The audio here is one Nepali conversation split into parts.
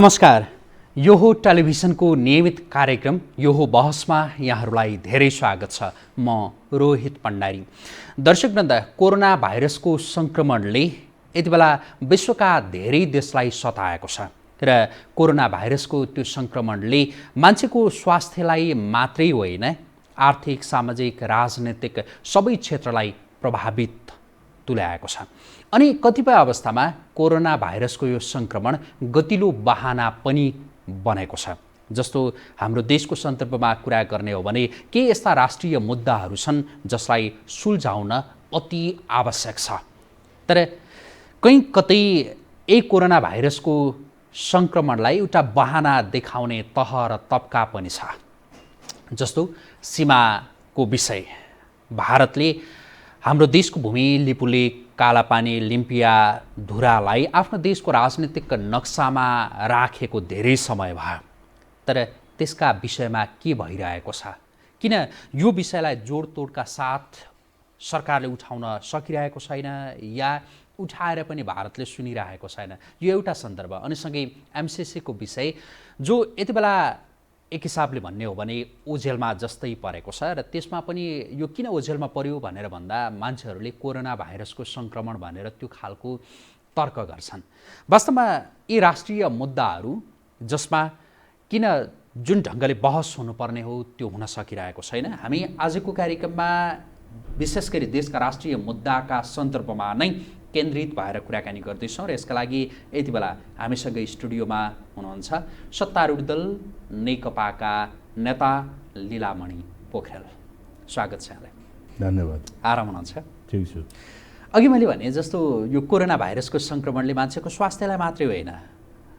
नमस्कार। यो हो टेलिभिजनको नियमित कार्यक्रम यो हो बहसमा यहाँहरूलाई धेरै स्वागत छ। म रोहित भण्डारी। दर्शकवृन्द, कोरोना भाइरसको सङ्क्रमणले यति बेला विश्वका धेरै देशलाई सताएको छ र कोरोना भाइरसको त्यो सङ्क्रमणले मान्छेको स्वास्थ्यलाई मात्रै होइन, आर्थिक, सामाजिक, राजनीतिक सबै क्षेत्रलाई प्रभावित तुल्याएको छ। अनि कतिपय अवस्थामा कोरोना भाइरसको यो सङ्क्रमण गतिलो बहाना पनि बनेको छ। जस्तो हाम्रो देशको सन्दर्भमा कुरा गर्ने हो भने के यस्ता राष्ट्रिय मुद्दाहरू छन् जसलाई सुल्झाउन अति आवश्यक छ। तर कहीँ कतै कोरोना भाइरसको सङ्क्रमणलाई एउटा बहाना देखाउने तह र तब्का पनि छ। जस्तो सीमाको विषय। भारतले हाम्रो देशको भूमि, लिपुलेक, कालापानी, लिम्पिया, धुरालाई आफ्नो देशको राजनीतिक नक्सामा राखेको धेरै समय भयो। तर त्यसका विषयमा के भइरहेको छ? किन यो विषयलाई जोडतोडका साथ सरकारले उठाउन सकिरहेको छैन या उठाएर पनि भारतले सुनिरहेको छैन? यो एउटा सन्दर्भ। अनि सँगै एमसिसीको विषय जो यति बेला एक हिसाबले भन्ने हो भने ओझेलमा जस्तै परेको छ र त्यसमा पनि यो किन ओझेलमा पर्यो भनेर भन्दा मान्छेहरूले कोरोना भाइरसको सङ्क्रमण भनेर त्यो खालको तर्क गर्छन्। वास्तवमा यी राष्ट्रिय मुद्दाहरू जसमा किन जुन ढङ्गले बहस हुनुपर्ने हो त्यो हुन सकिरहेको छैन। हामी आजको कार्यक्रममा विशेष गरी देशका राष्ट्रिय मुद्दाका सन्दर्भमा नै केन्द्रित भएर कुराकानी गर्दैछौँ र यसका लागि यति बेला हामीसँग स्टुडियोमा हुनुहुन्छ सत्तारूढ दल नेकपाका नेता लीलामणि पोखरेल। स्वागत छ यहाँलाई। धन्यवाद। आराम हुनुहुन्छ? ठिक छु। अघि मैले भने जस्तो यो कोरोना भाइरसको सङ्क्रमणले मान्छेको स्वास्थ्यलाई मात्रै होइन,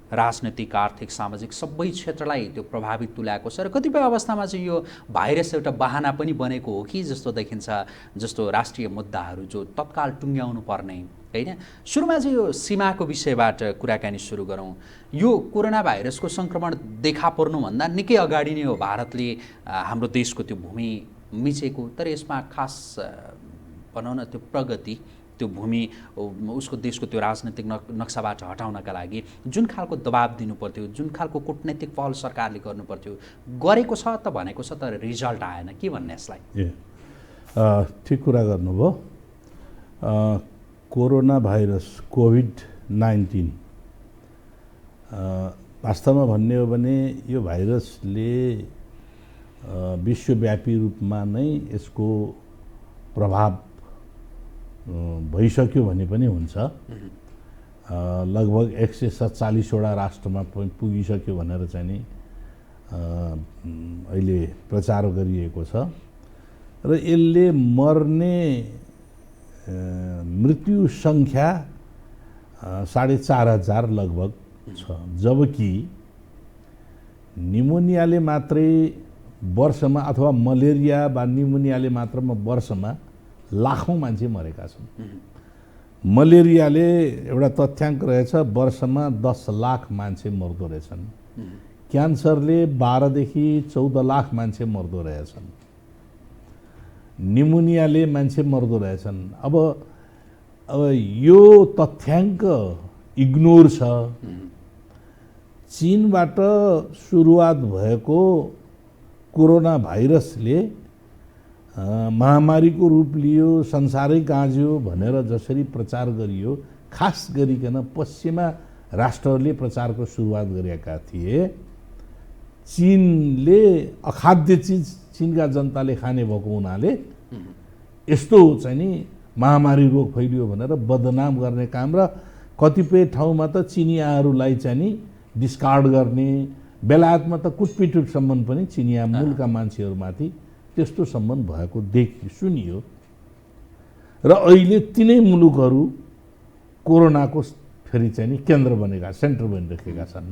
राजनैतिक, आर्थिक, सामाजिक सबै क्षेत्रलाई त्यो प्रभावित तुल्याएको छ र कतिपय अवस्थामा चाहिँ यो भाइरस एउटा बहाना पनि बनेको हो कि जस्तो देखिन्छ। जस्तो राष्ट्रिय मुद्दाहरू जो तत्काल टुङ्ग्याउनु पर्ने होइन। सुरुमा चाहिँ यो सीमाको विषयबाट कुराकानी सुरु गरौँ। यो कोरोना भाइरसको सङ्क्रमण देखा पर्नुभन्दा निकै अगाडि नै हो भारतले हाम्रो देशको त्यो भूमि मिचेको। तर यसमा खास भनौँ न त्यो प्रगति, त्यो भूमि उसको देशको त्यो राजनीतिक नक्साबाट हटाउनका लागि जुन खालको दबाब दिनु पर्थ्यो, जुन खालको कूटनैतिक पहल सरकारले गर्नु पर्थ्यो गरेको छ त भनेको छ, तर रिजल्ट आएन। के भन्ने यसलाई? ठिक कुरा गर्नुभयो। कोरोना भाइरस कोभिड-19 वास्तवमा भन्ने हो भने यो भाइरसले विश्वव्यापी रूपमा नै यसको प्रभाव भइसक्यो भने पनि हुन्छ। लगभग 147वटा राष्ट्रमा पुगिसक्यो भनेर चाहिँ नि अहिले प्रचार गरिएको छ र यसले मर्ने मृत्यु सङ्ख्या 4,500 लगभग छ। जबकि निमोनियाले मात्रै वर्षमा अथवा मलेरिया वा निमोनियाले मात्रमा वर्षमा लाखौँ मान्छे मरेका छन्। मलेरियाले एउटा तथ्याङ्क रहेछ, वर्षमा 10 लाख मान्छे मर्दो रहेछन्। क्यान्सरले 12 देखि 14 लाख मान्छे मर्दो रहेछन्। निमोनियाले मान्छे मर्दो रहेछन्। अब यो तथ्याङ्क इग्नोर छ। चीनबाट सुरुवात भएको कोरोना भाइरसले महामारीको रूप लियो, संसारै गाँज्यो भनेर जसरी प्रचार गरियो, खास गरिकन पश्चिमा राष्ट्रहरूले प्रचारको सुरुवात गरेका थिए। चीनले अखाद्य चिज चीनका जनताले खाने भएको हुनाले यस्तो चाहिँ नि महामारी रोग फैलियो भनेर बदनाम गर्ने काम र कतिपय ठाउँमा त चिनियाहरूलाई चाहिँ नि डिस्कार्ड गर्ने, बेलायतमा त कुटपिटसम्म पनि चिनिया मूलका मान्छेहरूमाथि त्यस्तो सम्बन्ध भएको सुनियो। र अहिले तिनै मुलुकहरू कोरोनाको फेरि चाहिँ नि केन्द्र बनेका, सेन्टर बनिरहेका छन्।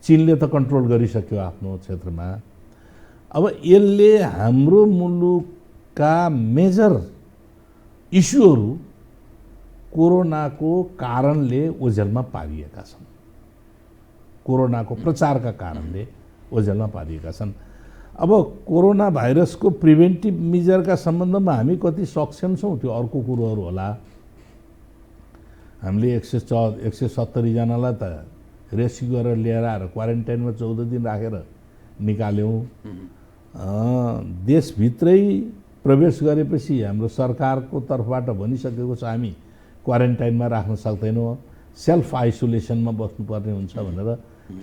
चीनले त कन्ट्रोल गरिसक्यो आफ्नो क्षेत्रमा। अब यसले हाम्रो मुलुकका मेजर इस्युहरू कोरोनाको कारणले ओझेलमा पारिएका छन्। कोरोनाको प्रचारका कारणले ओझेलमा पारिएका छन्। अब कोरोना भाइरसको प्रिभेन्टिभ मेजरका सम्बन्धमा हामी कति सक्षम छौँ त्यो अर्को कुरोहरू होला। हामीले 170 जनालाई त रेस्क्यु गरेर लिएर आएर क्वारेन्टाइनमा 14 दिन राखेर निकाल्यौँ। देशभित्रै प्रवेश गरेपछि हाम्रो सरकारको तर्फबाट भनिसकेको छ हामी क्वारेन्टाइनमा राख्न सक्दैनौँ, सेल्फ आइसोलेसनमा बस्नुपर्ने हुन्छ भनेर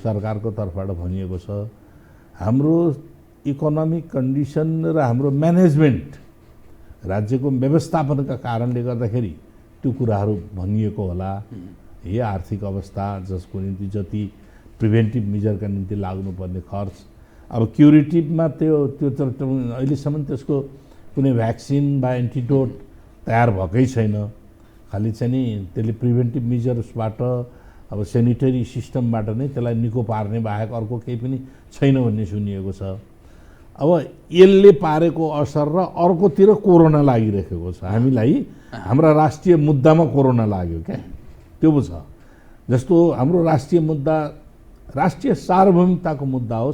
सरकारको तर्फबाट भनिएको छ। हाम्रो इकोनोमिक कन्डिसन र हाम्रो म्यानेजमेन्ट राज्यको व्यवस्थापनका कारणले गर्दाखेरि त्यो कुराहरू भनिएको होला। यही आर्थिक अवस्था जसको निम्ति जति प्रिभेन्टिभ मेजरका निम्ति लाग्नुपर्ने खर्च, अब क्युरेटिभमा त्यो अहिलेसम्म त्यसको कुनै भ्याक्सिन वा एन्टिडोट तयार भएकै छैन। खालि चाहिँ नि त्यसले प्रिभेन्टिभ मेजर्सबाट अब सेनिटरी सिस्टमबाट नै त्यसलाई निको पार्ने बाहेक अर्को केही पनि छैन भन्ने सुनिएको छ। अब यसले पारेको असर र अर्कोतिर कोरोना लागिरहेको छ। हामीलाई हाम्रा राष्ट्रिय मुद्दामा कोरोना लाग्यो क्या, त्यो पो छ। जस्तो हाम्रो राष्ट्रिय मुद्दा, राष्ट्रिय सार्वभौमिकताको मुद्दा हो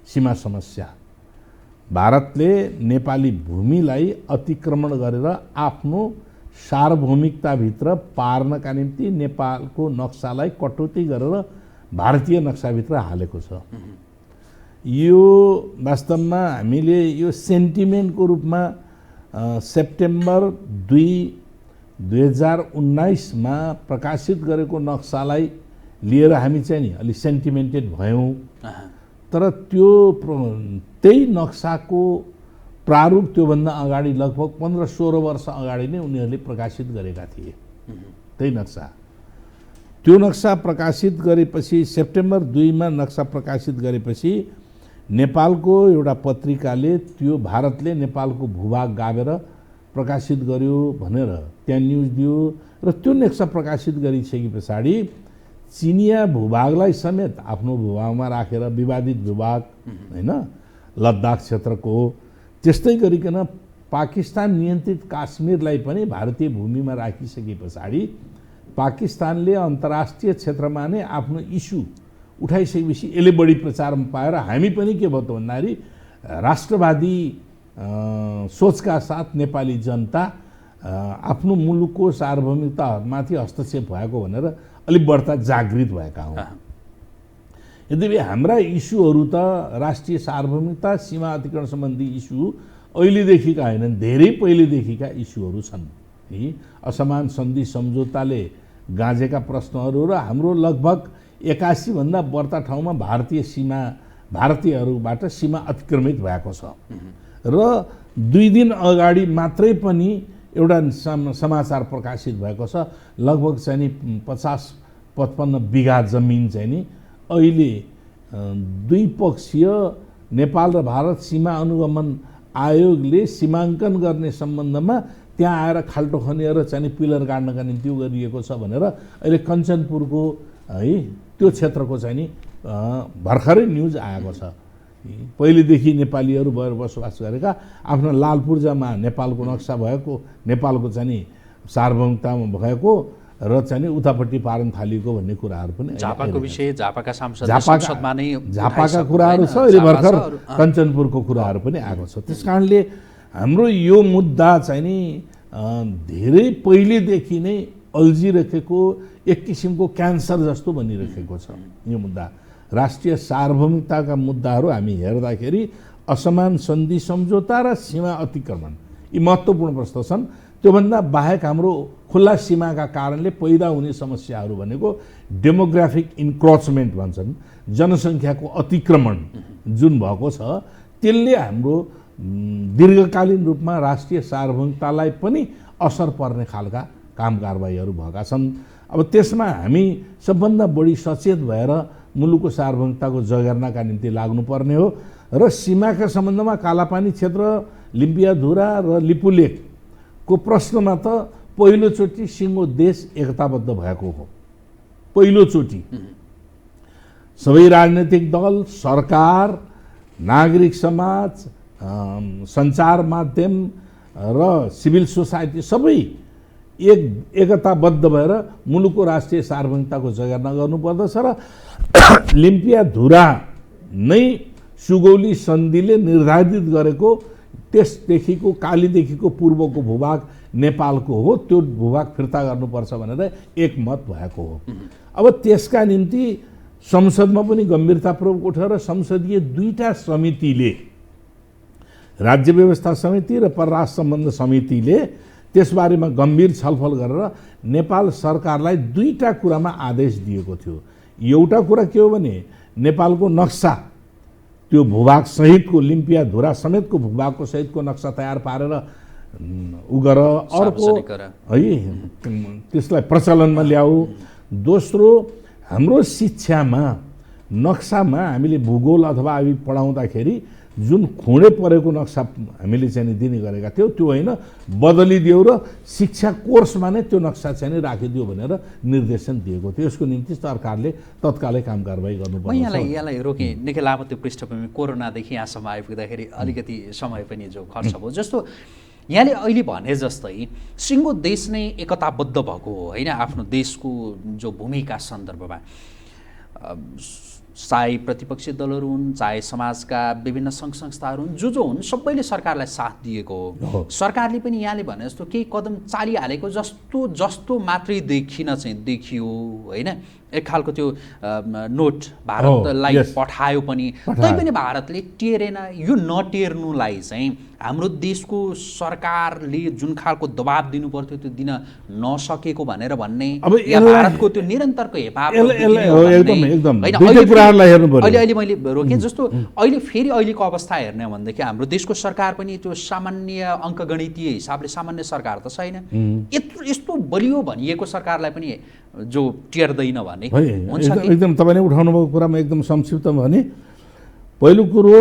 सीमा समस्या। भारतले नेपाली भूमिलाई अतिक्रमण गरेर आफ्नो सार्वभौमिकताभित्र पार्नका निम्ति नेपालको नक्सालाई कटौती गरेर भारतीय नक्साभित्र हालेको छ। यो वास्तवमा हामीले यो सेन्टिमेन्टको रूपमा सेप्टेम्बर 2, 2019 मा प्रकाशित गरेको नक्सालाई लिएर हामी चाहिँ नि अलि सेन्टिमेन्टेड भयौँ। तर त्यही नक्साको प्रारूप त्योभन्दा अगाडि लगभग 15-16 वर्ष अगाडि नै उनीहरूले प्रकाशित गरेका थिए। त्यही नक्सा, त्यो नक्सा प्रकाशित गरेपछि सेप्टेम्बर 2 मा नक्सा प्रकाशित गरेपछि नेपालको एउटा पत्रिकाले त्यो भारतले नेपालको भूभाग गाभेर प्रकाशित गर्यो भनेर त्यहाँ न्युज दियो र त्यो नक्सा प्रकाशित गरिसके पछाडि चिनिया भूभागलाई समेत आफ्नो भूभागमा राखेर विवादित भूभाग हैन लद्दाख क्षेत्रको, त्यस्तै गरिकन पाकिस्तान नियन्त्रित काश्मीरलाई पनि भारतीय भूमिमा राखिसके पछाडि पाकिस्तानले अन्तर्राष्ट्रिय क्षेत्रमा नै आफ्नो इस्यु उठाइसकेपछि यसले बढी प्रचारमा पाएर हामी पनि के भयो त भन्दाखेरि राष्ट्रवादी सोचका साथ नेपाली जनता आफ्नो मुलुकको सार्वभौमिकतामाथि हस्तक्षेप भएको भनेर अलिक बढ्ता जागृत भएका हौँ। यद्यपि हाम्रा इस्युहरू त राष्ट्रिय सार्वभौमिकता, सीमा अतिक्रमण सम्बन्धी इस्यु अहिलेदेखिका होइनन्, धेरै पहिलेदेखिका इस्युहरू छन्। यी असमान सन्धि सम्झौताले गाँजेका प्रश्नहरू र हाम्रो लगभग 81 भन्दा बढ्ता ठाउँमा भारतीयहरूबाट सीमा अतिक्रमित भएको छ। र 2 दिन अगाडि मात्रै पनि एउटा समाचार प्रकाशित भएको छ, लगभग चाहिँ नि 50-55 बिघा जमिन चाहिँ नि अहिले द्विपक्षीय नेपाल र भारत सीमा अनुगमन आयोगले सीमाङ्कन गर्ने सम्बन्धमा त्यहाँ आएर खाल्टो खनेर चाहिँ नि पिलर गाड्नका निम्ति गरिएको छ भनेर अहिले कञ्चनपुरको है त्यो क्षेत्रको चाहिँ नि भर्खरै न्युज आएको छ। पहिलेदेखि नेपालीहरू भएर बसोबास गरेका आफ्नो लालपूर्जामा नेपालको नक्सा भएको, नेपालको चाहिँ नि सार्वभौमिकतामा भएको र चाहिँ नि उतापट्टि पार्न थालिएको भन्ने कुराहरू पनि झापाको विषय, झापाका सांसद संसदमा नै झापाका कुराहरू छ। अहिले भर्खर कञ्चनपुरको कुराहरू पनि आएको छ। त्यसकारणले हाम्रो यो मुद्दा चाहिँ नि धेरै पहिलेदेखि नै अल्झिरहेको एक किसिमको क्यान्सर जस्तो बनिरहेको छ। यो मुद्दा राष्ट्रिय सार्वभौमिकताका मुद्दाहरू हामी हेर्दाखेरि असमान सन्धि सम्झौता र सीमा अतिक्रमण यी महत्त्वपूर्ण प्रश्न छन्। त्योभन्दा बाहेक हाम्रो खुल्ला सीमाका कारणले पैदा हुने समस्याहरू भनेको डेमोग्राफिक इन्क्रोचमेन्ट भन्छन्, जनसङ्ख्याको अतिक्रमण जुन भएको छ त्यसले हाम्रो दीर्घकालीन रूपमा राष्ट्रिय सार्वभौमिकतालाई पनि असर पर्ने खालका काम कारबाहीहरू भएका छन्। अब त्यसमा हामी सबभन्दा बढी सचेत भएर मुलुकको सार्वभौमिकताको जगेर्नाका निम्ति लाग्नुपर्ने हो र सीमाका सम्बन्धमा कालापानी क्षेत्र, लिम्पियाधुरा र लिपुलेखको प्रश्नमा त पहिलोचोटि सिङ्गो देश एकताबद्ध भएको हो। पहिलोचोटि सबै राजनैतिक दल, सरकार, नागरिक समाज, सञ्चार माध्यम र सिभिल सोसाइटी सबै एकताबद्ध भएर मुलुकको राष्ट्रिय सार्वभौमिकताको जगेर्ना गर्नुपर्दछ र लिम्पियाधुरा नै सुगौली सन्धिले निर्धारित गरेको त्यसदेखिको कालीदेखिको पूर्वको भूभाग नेपालको हो, त्यो भूभाग फिर्ता गर्नुपर्छ भनेर एकमत भएको हो। अब त्यसका निम्ति संसदमा पनि गम्भीरतापूर्वक उठेर संसदीय दुईटा समितिले, राज्य व्यवस्था समिति र परराष्ट्र सम्बन्ध समितिले त्यसबारेमा गम्भीर छलफल गरेर नेपाल सरकारलाई दुईटा कुरामा आदेश दिएको थियो। एउटा कुरा के हो भने नेपालको नक्सा, त्यो भूभाग सहितको लिम्पिया धुरा समेतको भूभागको सहितको नक्सा तयार पारेर उ गर, अर्को है त्यसलाई प्रचलनमा ल्याऊ। दोस्रो, हाम्रो शिक्षामा नक्सामा हामीले भूगोल अथवा हामी पढाउँदाखेरि जुन खुँडे परेको नक्सा हामीले चाहिँ दिने गरेका थियौँ त्यो होइन, बदलिदियो र शिक्षा कोर्समा नै त्यो नक्सा चाहिँ राखिदियो भनेर निर्देशन दिएको थियो। यसको निम्ति सरकारले तत्कालै काम कारबाही गर्नुपर्छ। यहाँलाई रोकेँ, निकै लामो त्यो पृष्ठभूमि कोरोनादेखि यहाँसम्म आइपुग्दाखेरि अलिकति समय पनि जो खर्च भयो। जस्तो यहाँले अहिले भने जस्तै सिङ्गो देश नै एकताबद्ध भएको हो होइन, आफ्नो देशको जो भूमिका सन्दर्भमा, चाहे प्रतिपक्षी दलहरू हुन्, चाहे समाजका विभिन्न सङ्घ संस्थाहरू हुन्, जो हुन् सबैले सरकारलाई साथ दिएको हो। सरकारले पनि यहाँले भने जस्तो केही कदम चालिहालेको जस्तो मात्रै देखियो होइन। एक खालको त्यो नोट भारतलाई पठायो पनि, तैपनि भारतले टेरेन। यो नटेर्नुलाई चाहिँ हाम्रो देशको सरकारले जुन खालको दबाब दिनु पर्थ्यो त्यो दिन नसकेको भनेर भन्ने, भारतको त्यो निरन्तरको हेपाप अहिले मैले रोकेँ। जस्तो अहिले फेरि अहिलेको अवस्था हेर्ने हो भनेदेखि हाम्रो देशको सरकार पनि त्यो सामान्य अङ्कगणितीय हिसाबले सामान्य सरकार त छैन। यस्तो बलियो भनिएको सरकारलाई पनि जो टेर्दैन भने एकदम तपाईँले उठाउनु भएको कुरामा एकदम संक्षिप्त भने, पहिलो कुरो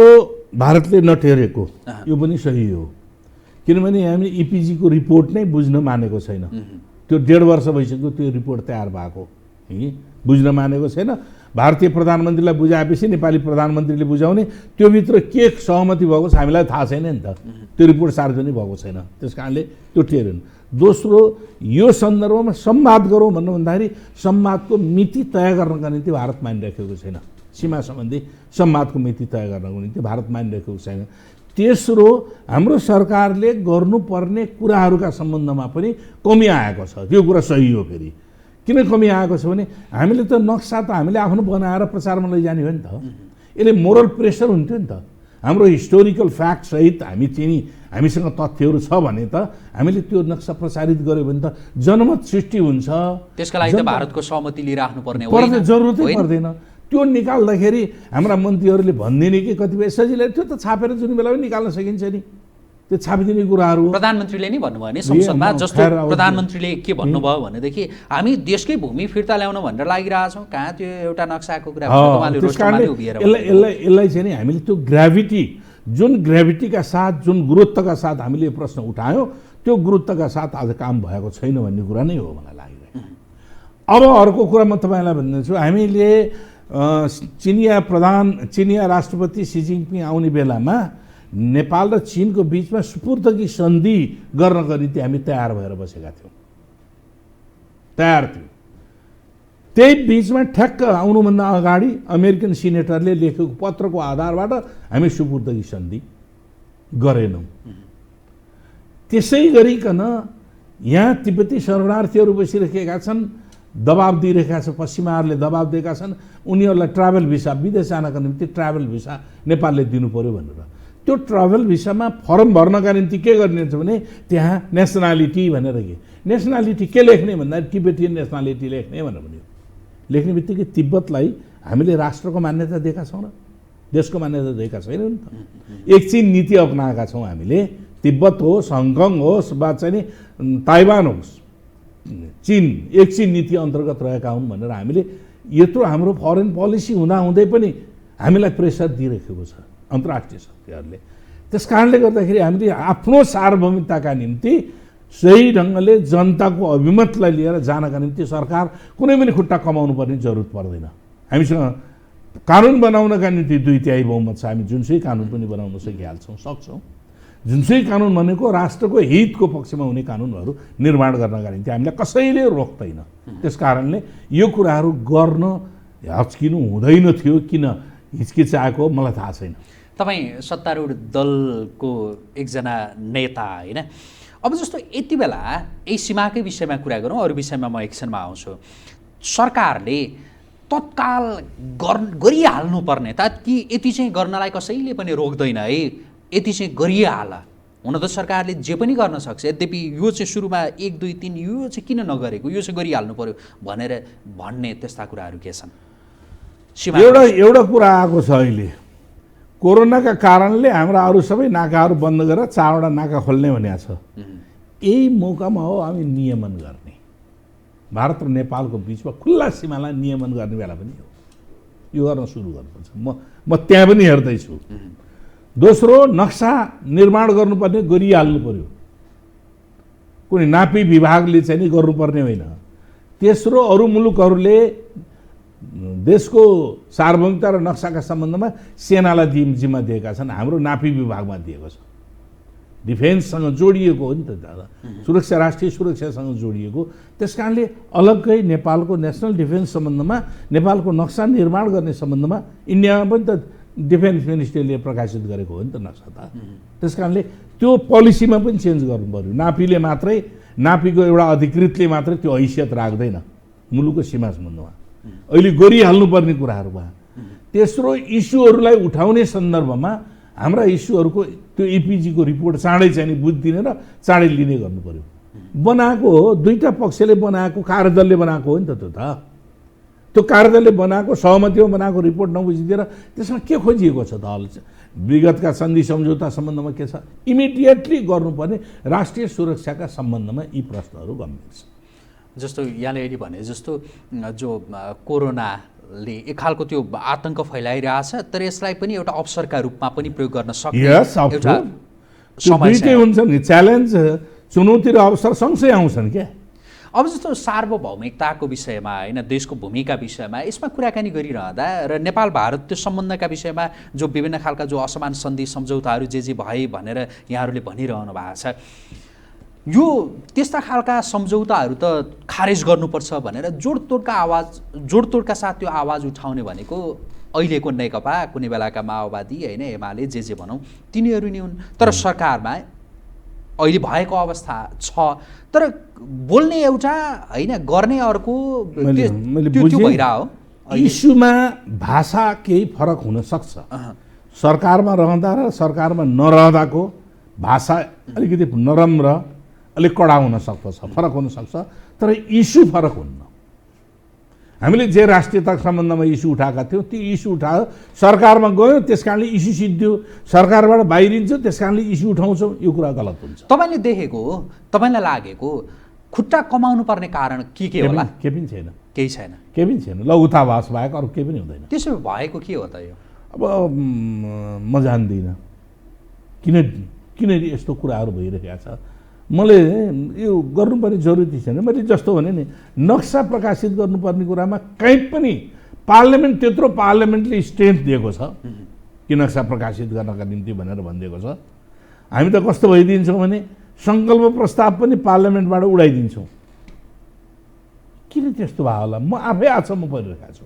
भारतले नटेरेको यो पनि सही हो, किनभने हामी इपिजीको रिपोर्ट नै बुझ्न मानेको छैन। त्यो 1.5 वर्ष भइसक्यो त्यो रिपोर्ट तयार भएको, बुझ्न मानेको छैन। भारतीय प्रधानमन्त्रीलाई बुझाएपछि नेपाली प्रधानमन्त्रीले बुझाउने, त्योभित्र के सहमति भएको छ हामीलाई थाहा छैन नि त, त्यो रिपोर्ट सार्वजनिक भएको छैन, त्यस कारणले त्यो टेरेन। दोस्रो, यो सन्दर्भमा संवाद गरौँ भन्नु भन्दाखेरि संवादको मिति तय गर्नका निम्ति भारत मानिराखेको छैन, सीमा सम्बन्धी संवादको मिति तय गर्नको निम्ति भारत मानिराखेको छैन। तेस्रो, हाम्रो सरकारले गर्नुपर्ने कुराहरूका सम्बन्धमा पनि कमी आएको छ। त्यो कुरा सही हो। फेरि किन कमी आएको छ भने हामीले त नक्सा त हामीले आफ्नो बनाएर प्रचारमा लैजाने हो नि त, यसले मोरल प्रेसर हुन्थ्यो नि त। हाम्रो हिस्टोरिकल फ्याक्ट सहित हामीसँग तथ्यहरू छ भने त हामीले त्यो नक्सा प्रसारित गर्यो भने त जनमत सृष्टि हुन्छ। त्यसका लागि त भारतको सहमति लिइराख्नु पर्ने जरुरतै पर्दैन। त्यो निकाल्दाखेरि हाम्रा मन्त्रीहरूले भनिदिने कि कतिपय सजिलै त्यो त छापेर जुन बेला पनि निकाल्न सकिन्छ नि, त्यो छापिदिने कुराहरू। प्रधानमन्त्रीले नै भन्नुभयो नि संसदमा, जस्तो प्रधानमन्त्रीले के भन्नुभयो भनेदेखि हामी देशकै भूमि फिर्ता ल्याउन भनेर लागिरहेछौँ, कहाँ त्यो एउटा नक्साको कुरा यसलाई चाहिँ नि हामीले त्यो ग्राभिटी, जुन ग्राभिटीका साथ जुन गुरुत्वका साथ हामीले यो प्रश्न उठायौँ त्यो गुरुत्वका साथ आज काम भएको छैन भन्ने कुरा नै हो मलाई लागिरहेको। अब अर्को कुरा म तपाईँलाई भनिदिन्छु, हामीले चिनिया राष्ट्रपति सी जिनपिङ आउने बेलामा नेपाल र चीनको बीचमा सुपुर्दगी सन्धि गर्नको निम्ति हामी तयार भएर बसेका थियौँ, तयार थियौँ। त्यही बीचमा ठ्याक्क आउनुभन्दा अगाडि अमेरिकन सिनेटरले लेखेको पत्रको आधारबाट हामी सुपुर्दगी सन्धि गरेनौँ। त्यसै गरिकन यहाँ तिब्बती शरणार्थीहरू बसिरहेका छन्, दबाब दिइरहेका छ, पश्चिमाहरूले दबाब दिएका छन्, उनीहरूलाई ट्राभल भिसा, विदेश जानका निम्ति ट्राभल भिसा नेपालले दिनु पर्यो भनेर। त्यो ट्राभल भिसामा फर्म भर्नका निम्ति के गरिन्छ भने त्यहाँ नेसनालिटी भनेर, के नेसनालिटी के लेख्ने भन्दा टिबेटियन नेसनालिटी लेख्ने भनेर भन्यो। लेख्ने बित्तिकै तिब्बतलाई हामीले राष्ट्रको मान्यता दिएका छौँ र देशको मान्यता दिएका छैनौँ नि त। एकछिन नीति अपनाएका छौँ हामीले, तिब्बत होस्, हङकङ होस् वा चाहिँ ताइवान होस्, चीन एकछिन नीति अन्तर्गत रहेका हुन् भनेर हामीले यत्रो हाम्रो फरेन पोलिसी हुँदाहुँदै पनि हामीलाई प्रेसर दिइरहेको छ अन्तर्राष्ट्रिय शक्तिहरूले। त्यस कारणले गर्दाखेरि हामीले आफ्नो सार्वभौमिकताका निम्ति सही ढङ्गले जनताको अभिमतलाई लिएर जानका निम्ति सरकार कुनै पनि खुट्टा कमाउनु पर्ने जरुरत पर्दैन। हामीसँग कानुन बनाउनका निम्ति 2/3 बहुमत छ, हामी जुनसुकै कानुन पनि बनाउन सक्छौँ। जुनसुकै कानुन भनेको राष्ट्रको हितको पक्षमा हुने कानुनहरू निर्माण गर्नका निम्ति हामीलाई कसैले रोक्दैन। त्यस कारणले यो कुराहरू गर्न हच्किनु हुँदैन थियो, किन हिचकिचाएको मलाई थाहा छैन। तपाईँ सत्तारूढ दलको एकजना नेता होइन। अब जस्तो यति बेला यही सीमाकै विषयमा कुरा गरौँ, अरू विषयमा म एकछिनमा आउँछु। सरकारले तत्काल गरिहाल्नुपर्ने कि यति चाहिँ गर्नलाई कसैले पनि रोक्दैन है, यति चाहिँ गरिहाल। हुन त सरकारले जे पनि गर्न सक्छ, यद्यपि यो चाहिँ सुरुमा 1 2 3 यो चाहिँ किन नगरेको, यो चाहिँ गरिहाल्नु पर्यो भनेर भन्ने त्यस्ता कुराहरू के छन्? एउटा कुरा आएको छ अहिले, कोरोनाका कारणले हाम्रा अरू सबै नाकाहरू बन्द गरेर 4वटा नाका खोल्ने भनेको छ। यही मौकामा हो हामी नियमन गर्ने। भारत र नेपालको बिचमा खुल्ला सीमालाई नियमन गर्ने बेला पनि हो, यो गर्न सुरु गर्नुपर्छ। म त्यहाँ पनि हेर्दैछु। दोस्रो, नक्सा निर्माण गर्नुपर्ने गरिहाल्नु पर्यो, कुनै नापी विभागले चाहिँ नि गर्नुपर्ने होइन। तेस्रो, अरू मुलुकहरूले देशको सार्वभौमिकता र नक्साका सम्बन्धमा सेनालाई जिम्मा दिएका छन्, हाम्रो नापी विभागमा दिएको छ। डिफेन्ससँग जोडिएको हो नि त दादा, सुरक्षा राष्ट्रिय सुरक्षासँग जोडिएको। त्यस कारणले अलग्गै नेपालको नेसनल डिफेन्स सम्बन्धमा, नेपालको नक्सा निर्माण गर्ने सम्बन्धमा इन्डियामा पनि त डिफेन्स मिनिस्ट्रीले प्रकाशित गरेको हो नि त नक्सा त। त्यस कारणले त्यो पोलिसीमा पनि चेन्ज गर्नु पर्यो। नापीले मात्रै, नापीको एउटा अधिकृतले मात्रै त्यो हैसियत राख्दैन मुलुकको सीमा सम्बन्धमा। अहिले गरिहाल्नुपर्ने कुराहरू भयो। तेस्रो, इस्युहरूलाई उठाउने सन्दर्भमा हाम्रा इस्युहरूको त्यो इपिजीको रिपोर्ट चाँडै चाहिँ बुझिदिने र चाँडै लिने गर्नु पर्यो। बनाएको हो, दुईटा पक्षले बनाएको, कार्यदलले बनाएको हो नि त त्यो त। त्यो कार्यदलले बनाएको, सहमतिमा बनाएको रिपोर्ट नबुझिदिएर त्यसमा के खोजिएको छ त? विगतका सन्धि सम्झौता सम्बन्धमा के छ? इमिडिएटली गर्नुपर्ने राष्ट्रिय सुरक्षाका सम्बन्धमा यी प्रश्नहरू गम्भीर छ। जस्तो यहाँले अहिले भने जस्तो जो कोरोनाले एक खालको त्यो आतंक फैलाइरहेछ, तर यसलाई पनि एउटा अवसरका रूपमा पनि प्रयोग गर्न सक्ने एउटा दुईटै हुन्छ नि। च्यालेन्ज, चुनौती र अवसर सँगसँगै आउँछन् क्या। अब जस्तो सार्वभौमिकताको विषयमा होइन, देशको भूमिका विषयमा यसमा कुराकानी गरिरहँदा र नेपाल भारत त्यो सम्बन्धका विषयमा जो विभिन्न खालका जो असमान सन्धि सम्झौताहरू जे भए भनेर यहाँहरूले भनिरहनु भएको छ, यो त्यस्ता खालका सम्झौताहरू त खारेज गर्नुपर्छ भनेर जोडतोडका साथ त्यो आवाज उठाउने भनेको अहिलेको नेकपा, कुनै बेलाका माओवादी होइन, एमाले जे भनौँ तिनीहरू नै हुन्। तर सरकारमा अहिले भएको अवस्था छ, तर बोल्ने एउटा होइन, गर्ने अर्को, त्यो भइरहेको हो। इस्युमा भाषा केही फरक हुन सक्छ। सरकारमा रहँदा र सरकारमा नरहँदाको भाषा अलिकति नरम र अलिक कडा हुन सक्छ, फरक हुन सक्छ, तर इस्यु फरक हुन्न। हामीले जे राष्ट्रियताको सम्बन्धमा इस्यु उठाएका थियौँ त्यो इस्यु उठायो, सरकारमा गयो, त्यस कारणले इस्यु सिद्धियो, सरकारबाट बाहिरिन्छ, त्यस कारणले इस्यु उठाउँछौँ, यो कुरा गलत हुन्छ। तपाईँले देखेको, तपाईँलाई लागेको खुट्टा कमाउनु पर्ने कारण के होला? केही पनि छैन, केही छैन, केही पनि छैन। लघुतावास बाहेक अरू केही पनि हुँदैन। त्यसो भएको के हो त यो? अब म जान्दिनँ किन यस्तो कुराहरू भइरहेका छ। मैले यो गर्नुपर्ने जरुरी छैन। मैले जस्तो भने नि, नक्सा प्रकाशित गर्नुपर्ने कुरामा कहीँ पनि पार्लियामेन्टले स्ट्रेन्थ दिएको छ कि नक्सा प्रकाशित गर्नका निम्ति भनेर भनिदिएको छ। हामी त कस्तो भइदिन्छौँ भने सङ्कल्प प्रस्ताव पनि पार्लियामेन्टबाट उडाइदिन्छौँ। किन त्यस्तो भयो होला? म आफै आछम्म परिरहेको छु।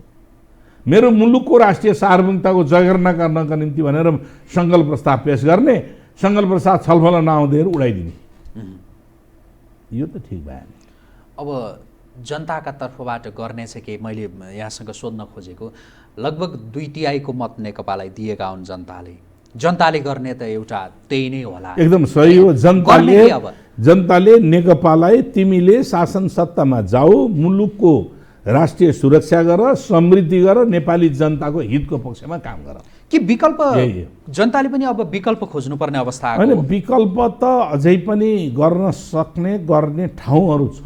मेरो मुलुकको राष्ट्रिय सार्वभौमिकताको जगेर्ना गर्नका निम्ति भनेर सङ्कल्प प्रस्ताव पेश गर्ने, सङ्कल्प प्रस्ताव छलफल नआउँदै उडाइदिने, यो त ठिक भएन। अब जनताका तर्फबाट गर्ने चाहिँ के, मैले यहाँसँग सोध्न खोजेको, लगभग 2/3 को मत नेकपालाई दिएका हुन् जनताले गर्ने त एउटा त्यही नै होला। एकदम सही हो। जनताले नेकपालाई तिमीले शासन सत्तामा जाऊ, मुलुकको राष्ट्रिय सुरक्षा गर, समृद्धि गर, नेपाली जनताको हितको पक्षमा काम गर। कि विकल्प जनताले पनि अब विकल्प खोज्नुपर्ने अवस्था आएको? होइन, विकल्प त अझै पनि गर्ने ठाउँहरू छ।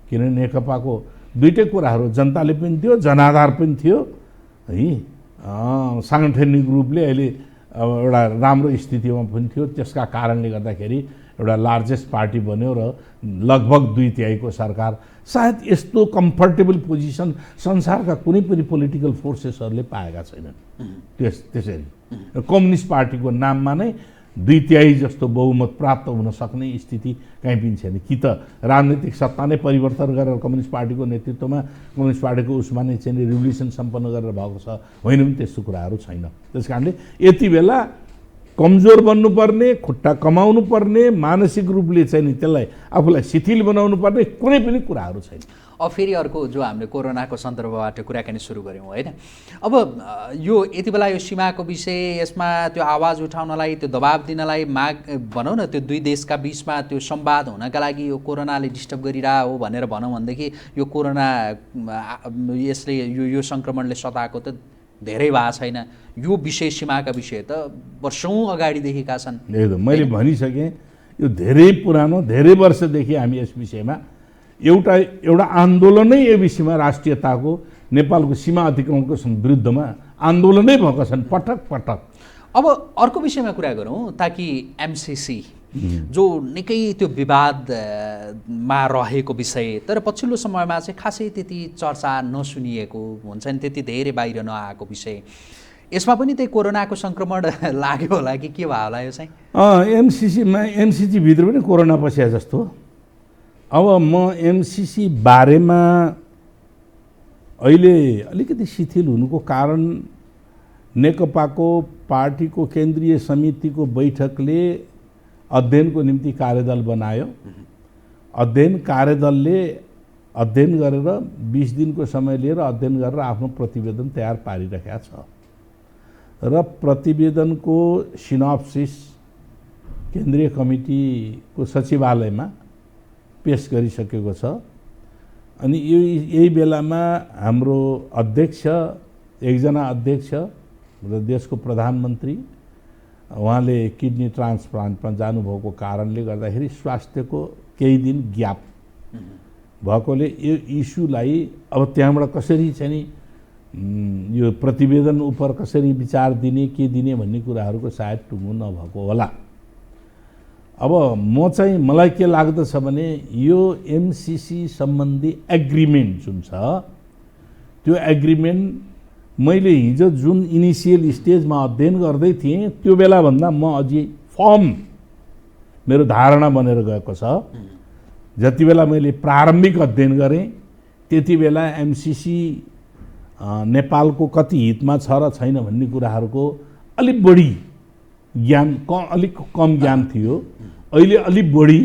किन नेकपाको दुईटै कुराहरू जनताले पनि थियो, जनाधार पनि थियो है। साङ्गठनिक रूपले अहिले एउटा राम्रो स्थितिमा पनि थियो। त्यसका कारणले गर्दाखेरि एउटा लार्जेस्ट पार्टी बन्यो र लगभग 2/3 को सरकार। सायद यस्तो कम्फर्टेबल पोजिसन संसारका कुनै पनि पोलिटिकल फोर्सेसहरूले पाएका छैनन्। त्यसरी कम्युनिस्ट पार्टीको नाममा नै 2/3 जस्तो बहुमत प्राप्त हुन सक्ने स्थिति कहीँ पनि छैन। कि त राजनीतिक सत्ता नै परिवर्तन गरेर कम्युनिस्ट पार्टीको नेतृत्वमा कम्युनिस्ट पार्टीको उसमा नै चाहिँ रिभोल्युसन सम्पन्न गरेर भएको छ, होइन पनि त्यस्तो कुराहरू छैन। त्यस कारणले यति बेला कमजोर बन्नुपर्ने, खुट्टा कमाउनु पर्ने, मानसिक रूपले चाहिँ नि त्यसलाई आफूलाई शिथिल बनाउनु पर्ने कुनै पनि कुराहरू छैन। अब फेरि अर्को जो हामीले कोरोनाको सन्दर्भबाट कुराकानी सुरु गऱ्यौँ होइन, अब यो यति बेला यो सीमाको विषय, यसमा त्यो आवाज उठाउनलाई, त्यो दबाब दिनलाई, माग भनौँ न, त्यो दुई देशका बिचमा त्यो संवाद हुनका लागि यो कोरोनाले डिस्टर्ब गरिरह हो भनेर भनौँ भनेदेखि यो कोरोना यसले यो सङ्क्रमणले सताएको त धेरै भएको छैन। यो विषय, सीमाका विषय त वर्षौँ अगाडिदेखिका छन्। एकदम मैले भनिसकेँ, यो धेरै पुरानो, धेरै वर्षदेखि हामी यस विषयमा एउटा आन्दोलनै यो विषयमा राष्ट्रियताको, नेपालको सीमा अतिक्रमणको विरुद्धमा आन्दोलनै भएका छन् पटक पटक। अब अर्को विषयमा कुरा गरौँ, ताकि एमसिसी जो निकै त्यो विवादमा रहेको विषय, तर पछिल्लो समयमा चाहिँ खासै त्यति चर्चा नसुनिएको हुन्छ नि, त्यति धेरै बाहिर नआएको विषय, यसमा पनि त्यही कोरोनाको सङ्क्रमण लाग्यो होला कि के भयो होला यो चाहिँ? एमसिसी भित्र पनि कोरोना पस्या जस्तो। अब म एमसिसी बारेमा अहिले अलिकति शिथिल हुनुको कारण नेकपाको पार्टीको केन्द्रीय समितिको बैठकले अध्ययनको निम्ति कार्यदल बनायो। अध्ययन कार्यदलले अध्ययन गरेर 20 दिनको समय लिएर अध्ययन गरेर आफ्नो प्रतिवेदन तयार पारिरहेका छ र प्रतिवेदनको सिनोप्सिस केन्द्रीय कमिटीको सचिवालयमा पेश गरिसकेको छ। अनि यही बेलामा हाम्रो अध्यक्ष, एकजना अध्यक्ष र देशको प्रधानमन्त्री, उहाँले किडनी ट्रान्सप्लान्टमा जानुभएको कारणले गर्दाखेरि स्वास्थ्यको केही दिन ग्याप भएकोले यो इस्युलाई अब त्यहाँबाट कसरी चाहिँ नि यो प्रतिवेदन उप कसरी विचार दिने, के दिने भन्ने कुराहरूको सायद टुङ्गो नभएको होला। अब म चाहिँ, मलाई के लाग्दछ भने यो एमसिसी सम्बन्धी एग्रिमेन्ट जुन छ, त्यो एग्रिमेन्ट मैले हिजो जुन इनिसियल स्टेजमा अध्ययन गर्दै थिएँ त्यो बेलाभन्दा म अझै फर्म मेरो धारणा बनेर गएको छ। जति बेला मैले प्रारम्भिक अध्ययन गरेँ त्यति बेला एमसिसी नेपालको कति हितमा छ र छैन भन्ने कुराहरूको अलिक बढी ज्ञान, अलिक कम ज्ञान थियो। अहिले अलिक बढी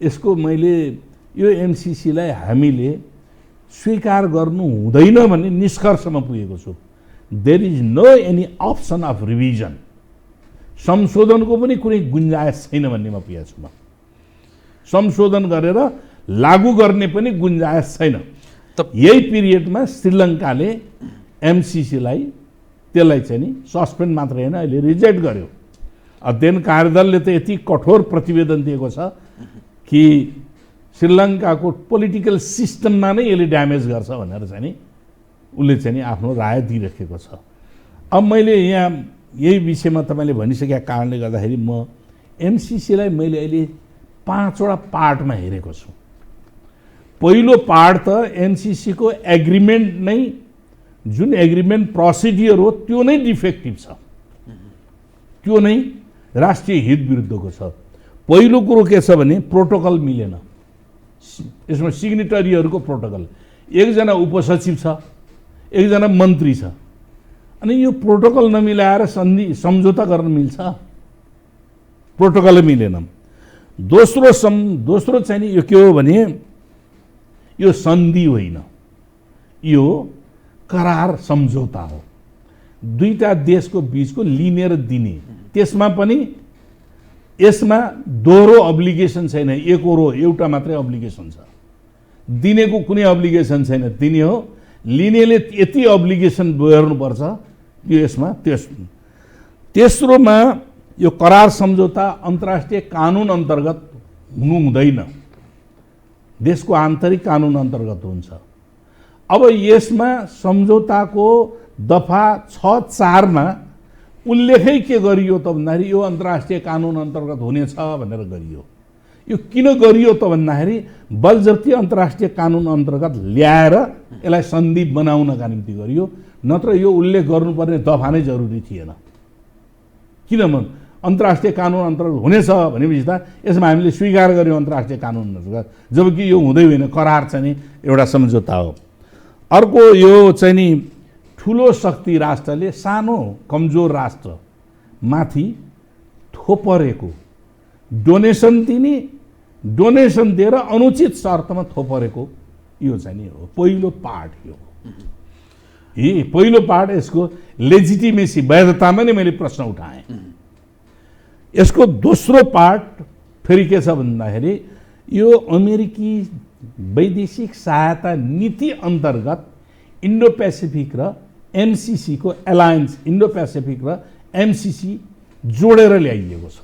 यसको मैले यो एमसिसीलाई हामीले स्वीकार गर्नु हुँदैन भन्ने निष्कर्षमा पुगेको छु। There is no any option of revision, संशोधनको पनि कुनै गुन्जायस छैन भन्नेमा पुगेको छु म। संशोधन गरेर लागू गर्ने पनि गुन्जायस छैन। यही पिरियडमा श्रीलङ्काले एमसिसीलाई त्यसलाई चाहिँ नि सस्पेन्ड मात्रै होइन, अहिले रिजेक्ट गर्यो। अध्ययन कार्यदलले त यति कठोर प्रतिवेदन दिएको छ कि श्रीलङ्काको पोलिटिकल सिस्टममा नै यसले ड्यामेज गर्छ भनेर चाहिँ नि उसले चाहिँ नि आफ्नो राय दिइराखेको छ। अब मैले यहाँ यही विषयमा तपाईँले भनिसकेका कारणले गर्दाखेरि म एमसिसीलाई मैले अहिले 5वटा पार्टमा हेरेको छु। पहिलो पार्ट त एमसिसीको एग्रिमेन्ट नै, जुन एग्रिमेन्ट प्रोसिडियर हो त्यो नै डिफेक्टिभ छ, त्यो नै राष्ट्रिय हित विरुद्धको छ। पहिलो कुरो के छ भने प्रोटोकल मिलेन, यसमा सिग्नेटरीहरूको प्रोटोकल, एकजना उपसचिव छ, एकजना मन्त्री छ, अनि यो प्रोटोकल नमिलाएर सम्झौता गर्न मिल्छ? प्रोटोकल मिलेन। दोस्रो चाहिँ नि यो के हो भने यो सन्धि होइन, यो करार सम्झौता हो। दुईटा देशको बीचको लिनेर दिने, त्यसमा पनि यसमा दोहोरो अब्लिगेसन छैन, एउटा मात्रै अब्लिगेसन छ, दिनेको कुनै अब्लिगेसन छैन, दिने हो। लिनेले यति अब्लिगेसन बेहोर्नुपर्छ यो यसमा। तेस्रोमा यो करार सम्झौता अन्तर्राष्ट्रिय कानुन अन्तर्गत हुनु हुँदैन, देशको आन्तरिक कानुन अन्तर्गत हुन्छ। अब यसमा सम्झौताको दफा 6(4) मा उल्लेखै के गरियो त भन्दाखेरि यो अन्तर्राष्ट्रिय कानुन अन्तर्गत हुनेछ भनेर गरियो। यो किन गरियो त भन्दाखेरि बलजफ्ती अन्तर्राष्ट्रिय कानुन अन्तर्गत ल्याएर यसलाई सन्धि बनाउनका निम्ति गरियो, नत्र यो उल्लेख गर्नुपर्ने दफा नै जरुरी थिएन। किनभने अन्तर्राष्ट्रिय कानुन अन्तर्गत हुनेछ भनेपछि त यसमा हामीले स्वीकार गर्यौँ अन्तर्राष्ट्रिय कानुन जबकि यो हुँदै होइन, करार चाहिँ नि एउटा सम्झौता हो। अर्को यो चाहिँ नि ठुलो शक्ति राष्ट्रले सानो कमजोर राष्ट्रमाथि थोपरेको डोनेसन दिने, डोनेसन दिएर अनुचित शर्तमा थोपरेको यो चाहिँ नि हो पहिलो पार्ट। यो पहिलो पार्ट यसको लेजिटिमेसी वैधतामा नै मैले प्रश्न उठाएँ। यसको दोस्रो पार्ट फेरि के छ भन्दाखेरि यो अमेरिकी वैदेशिक सहायता नीति अन्तर्गत इन्डो पेसिफिक र एमसिसी को एलायन्स, इन्डो पेसिफिक र एमसिसी जोडेर ल्याइएको छ।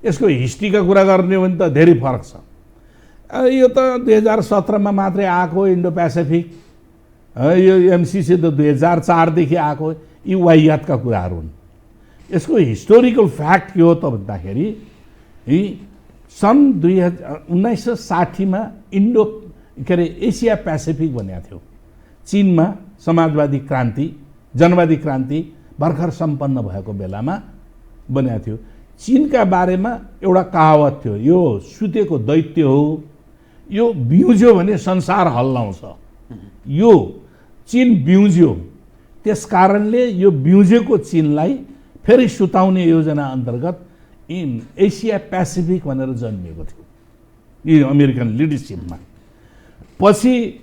यसको हिस्ट्रीका कुरा गर्ने हो भने त धेरै फरक छ। यो त 2017 मा मात्रै आएको इन्डो पेसिफिक, यो एमसिसी त 2004 देखि आएको। यी वाहियातका कुराहरू हुन्। यसको हिस्टोरिकल फ्याक्ट के हो त भन्दाखेरि सन् 1960 मा इन्डो के अरे एसिया पेसिफिक भनेको थियो। चीनमा समाजवादी क्रान्ति, जनवादी क्रान्ति भर्खर सम्पन्न भएको बेलामा बनेको थियो। चीनका बारेमा एउटा कहावत थियो, यो सुतेको दैत्य हो, यो बिउज्यो भने संसार हल्लाउँछ। यो चीन बिउज्यो, त्यस कारणले यो बिउजेको चीनलाई फेरि सुताउने योजना अन्तर्गत एसिया पेसिफिक भनेर जन्मिएको थियो यी अमेरिकन लिडरसिपमा। पछि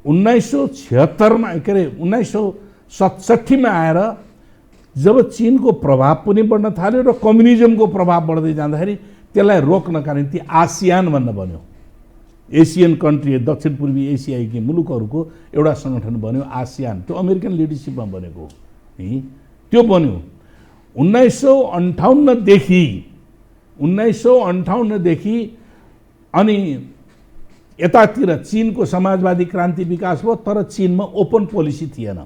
1976 मा के अरे 1967 मा आएर जब चीनको प्रभाव पनि बढ्न थाल्यो र कम्युनिजमको प्रभाव बढ्दै जाँदाखेरि त्यसलाई रोक्नका निम्ति आसियान भन्न बन्यो। एसियन कन्ट्री, दक्षिण पूर्वी एसियाकी मुलुकहरूको एउटा सङ्गठन बन्यो आसियान। त्यो अमेरिकन लिडरसिपमा बनेको त्यो बन्यो। 1958 देखि अनि यतातिर चीनको समाजवादी क्रान्ति विकास भयो, तर चीनमा ओपन पोलिसी थिएन।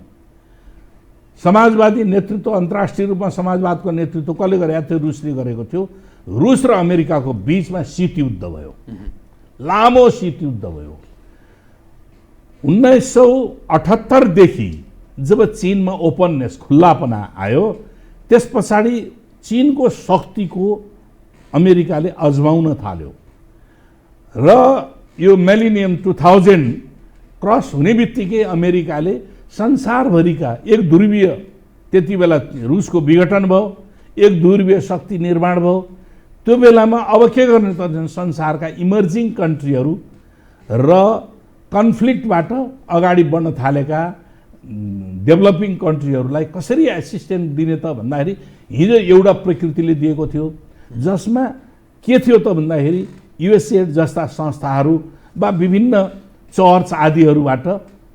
समाजवादी नेतृत्व, अन्तर्राष्ट्रिय रूपमा समाजवादको नेतृत्व कसले गरेको थियो? रुसले गरेको थियो। रुस र अमेरिकाको बीचमा शीत युद्ध भयो, लामो शीत युद्ध भयो। 1978 देखि जब चीनमा ओपननेस, खुल्लापना आयो, त्यस पछाडि चीनको शक्तिको अमेरिकाले अजमाउन थाल्यो र यो मिलेनियम 2000 क्रस हुने बित्तिकै अमेरिकाले संसारभरिका एक ध्रुवीय, त्यति बेला रुसको विघटन भयो, एक ध्रुवीय शक्ति निर्माण भयो। त्यो बेलामा अब के गर्ने त संसारका इमर्जिङ कन्ट्रीहरू र कन्फ्लिक्टबाट अगाडि बढ्न थालेका डेभलपिङ कन्ट्रीहरूलाई कसरी एसिस्टेन्स दिने त भन्दाखेरि हिजो एउटा प्रकृतिले दिएको थियो, जसमा के थियो त भन्दाखेरि युएसएड जस्ता संस्थाहरू वा विभिन्न चर्च आदिहरूबाट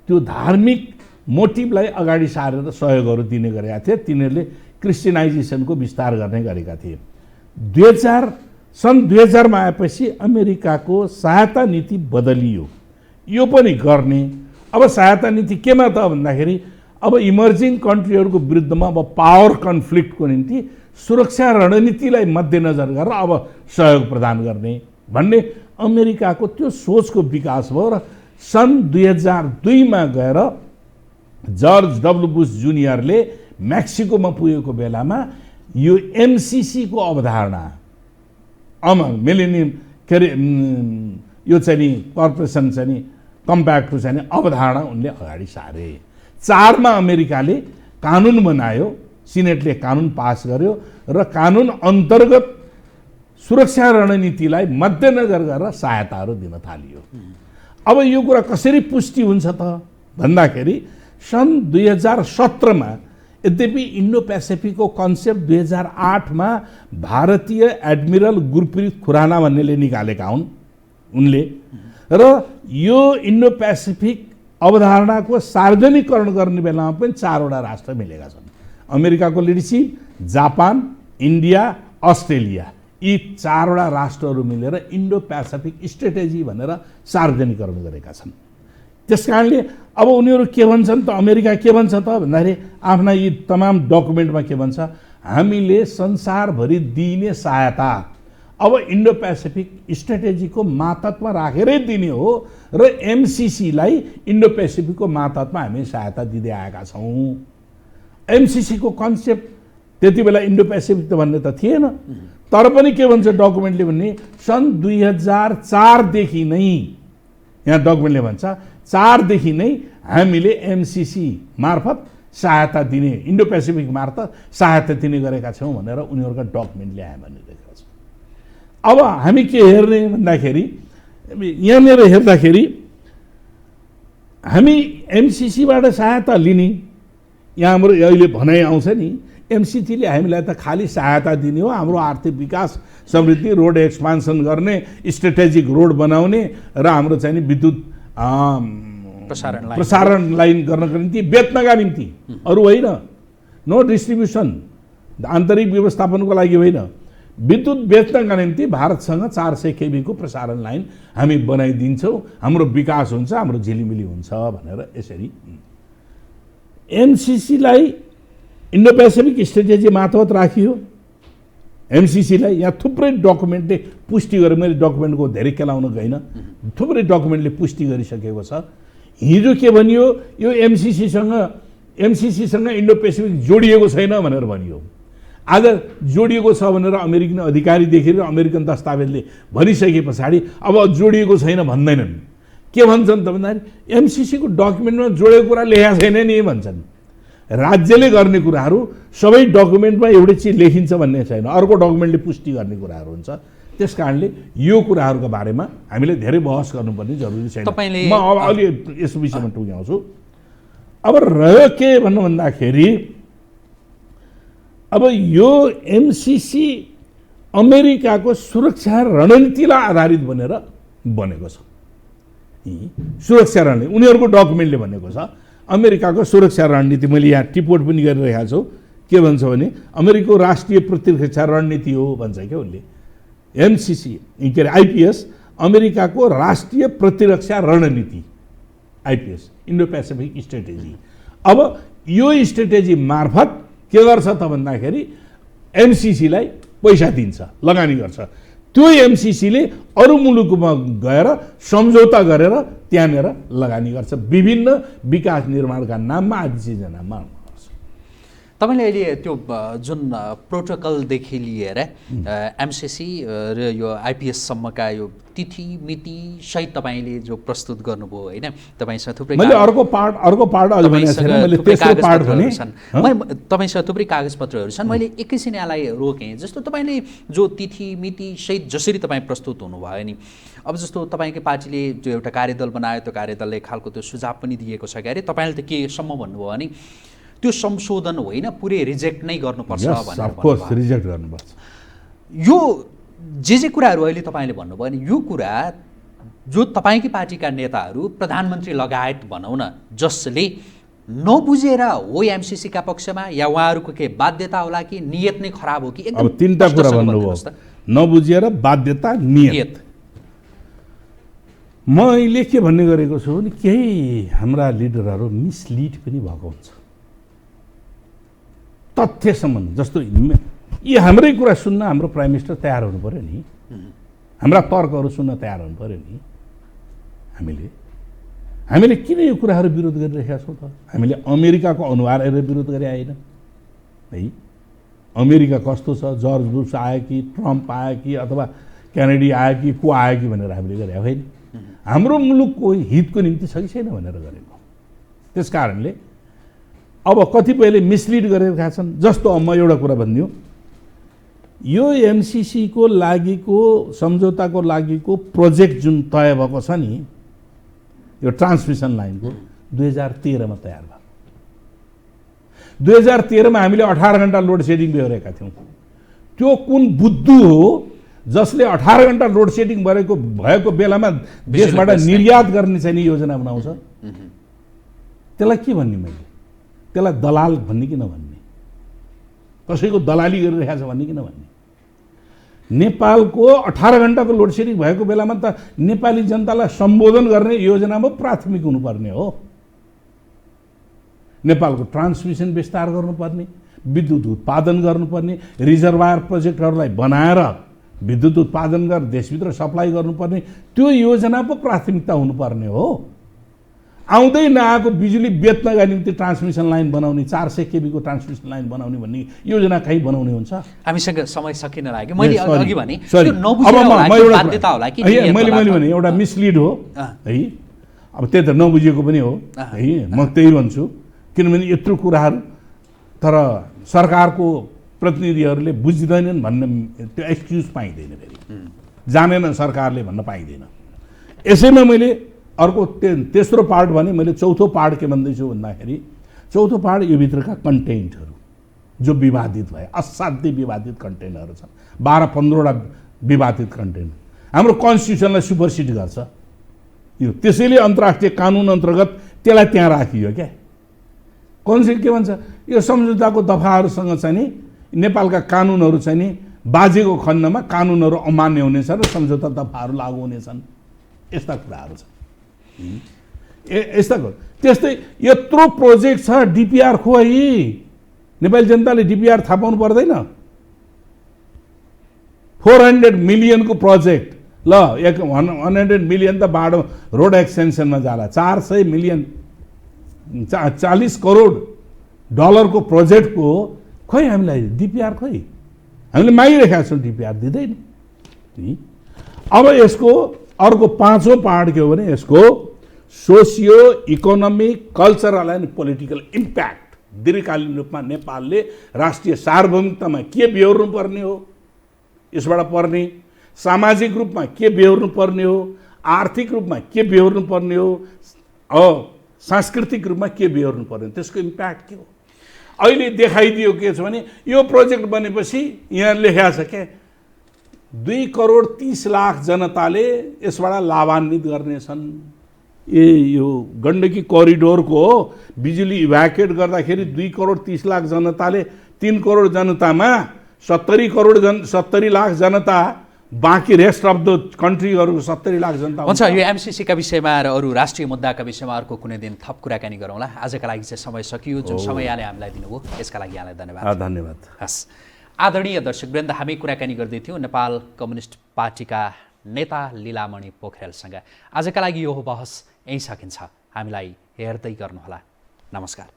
त्यो धार्मिक मोटिभलाई अगाडि सारेर सहयोगहरू दिने गरेका थिए। तिनीहरूले क्रिस्चियनाइजेसनको विस्तार गर्ने गरेका थिए। सन् 2000 मा आएपछि अमेरिकाको सहायता नीति बदलियो। यो पनि गर्ने अब सहायता नीति केमा त भन्दाखेरि अब इमर्जिङ कन्ट्रीहरूको विरुद्धमा अब पावर कन्फ्लिक्टको निम्ति सुरक्षा रणनीतिलाई मध्यनजर गरेर अब सहयोग प्रदान गर्ने भन्ने अमेरिकाको त्यो सोचको विकास भयो र सन् 2002 मा गएर जर्ज डब्ल्यू बुश जुनियरले मेक्सिकोमा पुगेको बेलामा यो एमसिसी को अवधारणा, मिलेनियम के अरे यो चाहिँ नि कर्पोरेसन चाहिँ नि कम्प्याक्टको चाहिँ नि अवधारणा उनले अगाडि सारे। 4 मा अमेरिकाले कानुन बनायो, सिनेटले कानुन पास गर्यो र कानुन अन्तर्गत सुरक्षा रणनीतिलाई मध्यनजर गरेर सहायताहरू दिन थालियो। अब यो कुरा कसरी पुष्टि हुन्छ त भन्दाखेरि सन् 2017 मा, यद्यपि इन्डो पेसिफिकको कन्सेप्ट 2008 मा भारतीय एडमिरल गुरप्रीत खुराना भन्नेले निकालेका हुन् उनले, र यो इन्डो पेसिफिक अवधारणाको सार्वजनिकरण गर्ने बेलामा पनि 4 वटा राष्ट्र मिलेका छन्। अमेरिकाको लिडरसिप, जापान, इन्डिया, अस्ट्रेलिया, यी 4 वटा राष्ट्रहरू मिलेर इन्डो पेसिफिक स्ट्रेटेजी भनेर सार्वजनिकरण गरेका छन्। त्यसकारणले अब उनीहरू के भन्छन् त, अमेरिका के भन्छ त भन्दाखेरि आफ्ना यी तमाम डकुमेन्टमा के भन्छ, हामीले संसारभरि दिइने सहायता अब इन्डो पेसिफिक स्ट्रेटेजीको मातहतमा राखेरै दिने हो र एमसिसीलाई इन्डो पेसिफिकको मातहतमा हामी सहायता दिँदै आएका छौँ। एमसिसीको कन्सेप्ट त्यति बेला इन्डो पेसिफिक त भन्ने त थिएन। तर पनि के भन्छ डकुमेन्टले भन्ने सन् 2004 देखि नै, यहाँ डकुमेन्टले भन्छ 4 देखि नै हामीले एमसिसी मार्फत सहायता दिने, इन्डो पेसिफिक मार्फत सहायता दिने गरेका छौँ भनेर उनीहरूका डकुमेन्टले आयो भनिरहेको छ। अब हामी के हेर्ने भन्दाखेरि यहाँनिर हेर्दाखेरि हामी एमसिसीबाट सहायता लिने, यहाँ हाम्रो अहिले भनाइ आउँछ नि एमसिसीले हामीलाई त खालि सहायता दिने हो, हाम्रो आर्थिक विकास समृद्धि, रोड एक्सपान्सन गर्ने, स्ट्रेटेजिक रोड बनाउने र हाम्रो चाहिँ नि विद्युत प्रसारण लाइन गर्नको निम्ति, बेच्नका निम्ति, अरू होइन। नो डिस्ट्रिब्युसन, आन्तरिक व्यवस्थापनको लागि होइन, विद्युत बेच्नका निम्ति भारतसँग 400 केबी को प्रसारण लाइन हामी बनाइदिन्छौँ, हाम्रो विकास हुन्छ, हाम्रो झिलिमिली हुन्छ भनेर यसरी एमसिसीलाई इन्डो पेसिफिक स्ट्रेटेजी मातहत राखियो। एमसिसीलाई यहाँ थुप्रै डकुमेन्टले पुष्टि गरे, मैले डकुमेन्टको धेरै केलाउन गइनँ, थुप्रै डकुमेन्टले पुष्टि गरिसकेको छ। हिजो के भनियो, यो एमसिसीसँग इन्डो पेसिफिक जोडिएको छैन भनेर भनियो। आज जोडिएको छ भनेर अमेरिकन अधिकारीदेखि र अमेरिकन दस्तावेजले भनिसके पछाडि अब जोडिएको छैन भन्दैनन्। के भन्छन् त भन्दाखेरि एमसिसीको डकुमेन्टमा जोडेको कुरा लेखा छैन नि भन्छन्। राज्यले गर्ने कुराहरू सबै डकुमेन्टमा एउटै चिज लेखिन्छ भन्ने छैन, अर्को डकुमेन्टले पुष्टि गर्ने कुराहरू हुन्छ। त्यस कारणले यो कुराहरूको बारेमा हामीले धेरै बहस गर्नुपर्ने जरुरी छैन। म अब अलि यस विषयमा टुङ्ग्याउँछु। अब रह्यो के भन्नु भन्दाखेरि अब यो एमसिसी अमेरिकाको सुरक्षा रणनीतिलाई आधारित बनेर बनेको छ। सुरक्षा रणनीति उनीहरूको डकुमेन्टले भनेको छ अमेरिकाको सुरक्षा रणनीति। मैले यहाँ टिपोट पनि गरिरहेको छु। के भन्छ भने अमेरिकाको राष्ट्रिय प्रतिरक्षा रणनीति हो भन्छ क्या उसले। एमसिसी के अरे आइपिएस अमेरिकाको राष्ट्रिय प्रतिरक्षा रणनीति, आइपिएस इन्डो पेसिफिक स्ट्रेटेजी। अब यो स्ट्रेटेजी मार्फत के गर्छ त भन्दाखेरि एमसिसीलाई पैसा दिन्छ, लगानी गर्छ। त्यो एमसिसीले अरू मुलुकमा गएर सम्झौता गरेर त्यहाँनिर लगानी गर्छ, विभिन्न विकास निर्माणका नाममा, आदि चिजका नाममा गर्छ। तपाईँले अहिले त्यो जुन प्रोटोकलदेखि लिएर एमसिसी र यो आइपिएससम्मका यो तिथि मिति सहित तपाईँले जो प्रस्तुत गर्नुभयो होइन, तपाईँसँग थुप्रै मैले अर्को पार्ट अझ भनेको छैन, मैले तेस्रो पार्ट भने तपाईँसँग थुप्रै कागजपत्रहरू छन्। मैले एकैछिन यहाँलाई रोकेँ। जस्तो तपाईँले जो तिथि मिति सहित जसरी तपाईँ प्रस्तुत हुनुभयो नि, अब जस्तो तपाईँकै पार्टीले जो एउटा कार्यदल बनायो, त्यो कार्यदलले एक खालको त्यो सुझाव पनि दिएको छ कि अरे तपाईँले त केसम्म भन्नुभयो भने त्यो संशोधन होइन, पुरै रिजेक्ट नै गर्नुपर्छ भनेर। अफकोर्स रिजेक्ट गर्नुपर्छ। यो जे कुराहरू अहिले तपाईँले भन्नुभयो नि, यो कुरा जो तपाईँकै पार्टीका नेताहरू, प्रधानमन्त्री लगायत भनौँ न, जसले नबुझेर हो एमसिसीका पक्षमा, या उहाँहरूको के बाध्यता होला कि नियत नै खराब हो कि? अब तीनटा कुरा भन्नुभयो, नबुझेर, बाध्यता, नियत। मैले के भन्ने गरेको छु भने केही हाम्रा लिडरहरू मिसलिड पनि भएको हुन्छ तथ्यसम्म। जस्तो यी हाम्रै कुरा सुन्न हाम्रो प्राइम मिनिस्टर तयार हुनु पर्यो नि, हाम्रा तर्कहरू सुन्न तयार हुनु पर्यो नि। हामीले किन यो कुराहरू विरोध गरिरहेका छौँ त? हामीले अमेरिकाको अनुहार हेरेर विरोध गरे होइन है। अमेरिका कस्तो छ, जर्ज बुश आयो कि, ट्रम्प आयो कि, अथवा केनेडी आयो कि, को आयो कि भनेर हामीले गरे होइन। हाम्रो मुलुकको हितको निम्ति छ कि छैन भनेर गरेको। त्यस कारणले अब कतिपयले मिसलिड गरेका छन्। जस्तो म एउटा कुरा भनिदिउँ, यो एमसिसीको लागिको सम्झौताको लागिको प्रोजेक्ट जुन तय भएको छ नि, यो ट्रान्समिसन लाइनको 2013 मा तयार भयो। 2013 मा हामीले 18 घण्टा लोड सेडिङ बेहोरेका थियौँ। त्यो कुन बुद्धु हो जसले 18 घण्टा लोड सेडिङ भएको बेलामा देशबाट निर्यात गर्ने चाहिँ योजना बनाउँछ? त्यसलाई के भन्ने? मैले त्यसलाई दलाल भन्ने कि नभन्ने? कसैको दलाली गरिरहेको छ भन्ने कि नभन्ने? नेपालको 18 घण्टाको लोड सेडिङ भएको बेलामा त नेपाली जनतालाई सम्बोधन गर्ने योजनामा प्राथमिक हुनुपर्ने हो। नेपालको ट्रान्समिसन विस्तार गर्नुपर्ने, विद्युत उत्पादन गर्नुपर्ने, रिजर्वायर प्रोजेक्टहरूलाई बनाएर विद्युत उत्पादन गरेर देशभित्र सप्लाई गर्नुपर्ने, त्यो योजना पो प्राथमिकता हुनुपर्ने हो। आउँदै नआएको बिजुली बेच्नका निम्ति ट्रान्समिसन लाइन बनाउने 400 केबीको ट्रान्समिसन लाइन बनाउने भन्ने योजना कहीँ बनाउने हुन्छ? हामीसँग समय सकिन लाग्यो। मैले sorry, अघि भने sorry. त्यो नबुझेर होला कि बाध्यता होला कि होइन, मैले भने एउटा मिसलिड हो है। अब त्यही त नबुझेको पनि हो है, म त्यही भन्छु। किनभने यत्रो कुराहरू तर सरकारको प्रतिनिधिहरूले बुझ्दैनन् भन्ने त्यो एक्सक्युज पाइँदैन, फेरि जानेन सरकारले भन्न पाइँदैन। यसैमा मैले अर्को तेस्रो पार्ट भने, मैले चौथो पार्ट के भन्दैछु भन्दाखेरि चौथो पार्ट यो भित्रका कन्टेन्टहरू जो विवादित भए, असाध्यै विवादित कन्टेन्टहरू छन्। 12-15वटा विवादित कन्टेन्ट हाम्रो कन्स्टिट्युसनलाई सुपरसिड गर्छ यो, त्यसैले अन्तर्राष्ट्रिय कानुन अन्तर्गत त्यसलाई त्यहाँ राखियो क्या। कन्स्टिट्युसन के भन्छ, यो सम्झौताको दफाहरूसँग चाहिँ नि नेपालका कानुनहरू चाहिँ नि बाजेको खण्डमा कानुनहरू अमान्य हुनेछन् र सम्झौता दफाहरू लागू हुनेछन्, यस्ता कुराहरू छन्। यस्ता त्यस्तै यत्रो प्रोजेक्ट छ, डिपिआर खो है, नेपाली जनताले डिपिआर थाहा पाउनु पर्दैन? 400 मिलियनको प्रोजेक्ट, ल 100 मिलियन त बाटो रोड एक्सटेन्सनमा जाला, 400 मिलियन 40 करोड डलरको प्रोजेक्टको खोइ हामीलाई डिपिआर खोइ, हामीले मागिरहेका छौँ, डिपिआर दिँदैन। अब यसको अर्को पाँचौँ पार्ट के हो भने यसको socio economic cultural and political impact, दीर्घकालीन रूपमा नेपालले राष्ट्रिय सार्वभौमिकतामा के बेहोर्नु पर्ने हो, यसबाट पर्ने सामाजिक रूपमा के बेहोर्नु पर्ने हो, आर्थिक रूपमा के बेहोर्नु पर्ने हो, सांस्कृतिक रूपमा के बेहोर्नु पर्ने, त्यसको इम्प्याक्ट के हो। अहिले देखाइदियो के छ भने यो प्रोजेक्ट बनेपछि यहाँ लेखेको छ के 2 करोड 30 लाख जनताले यसबाट लाभान्वित गर्नेछन्। यो गण्डकी करिडोरको बिजुली इभ्याकुएट गर्दाखेरि 2 करोड 30 लाख जनताले 3 करोड जनतामा 70 लाख जनता, बाँकी रेस्ट अफ द कन्ट्रीहरूको 70 लाख जनता हुन्छ। यो एमसिसीका विषयमा र अरू राष्ट्रिय मुद्दाका विषयमा अर्को कुनै दिन थप कुराकानी गरौँला। आजका लागि चाहिँ समय सकियो, जुन समय यहाँले हामीलाई दिनुभयो यसका लागि यहाँलाई धन्यवाद। धन्यवाद। हस्, आदरणीय दर्शकवृन्द, हामी कुराकानी गर्दै थियौँ नेपाल कम्युनिस्ट पार्टीका नेता लीलामणि पोखरेलसँग। आजका लागि यो बहस यहीँ सकिन्छ। हामीलाई हेर्दै गर्नुहोला। नमस्कार।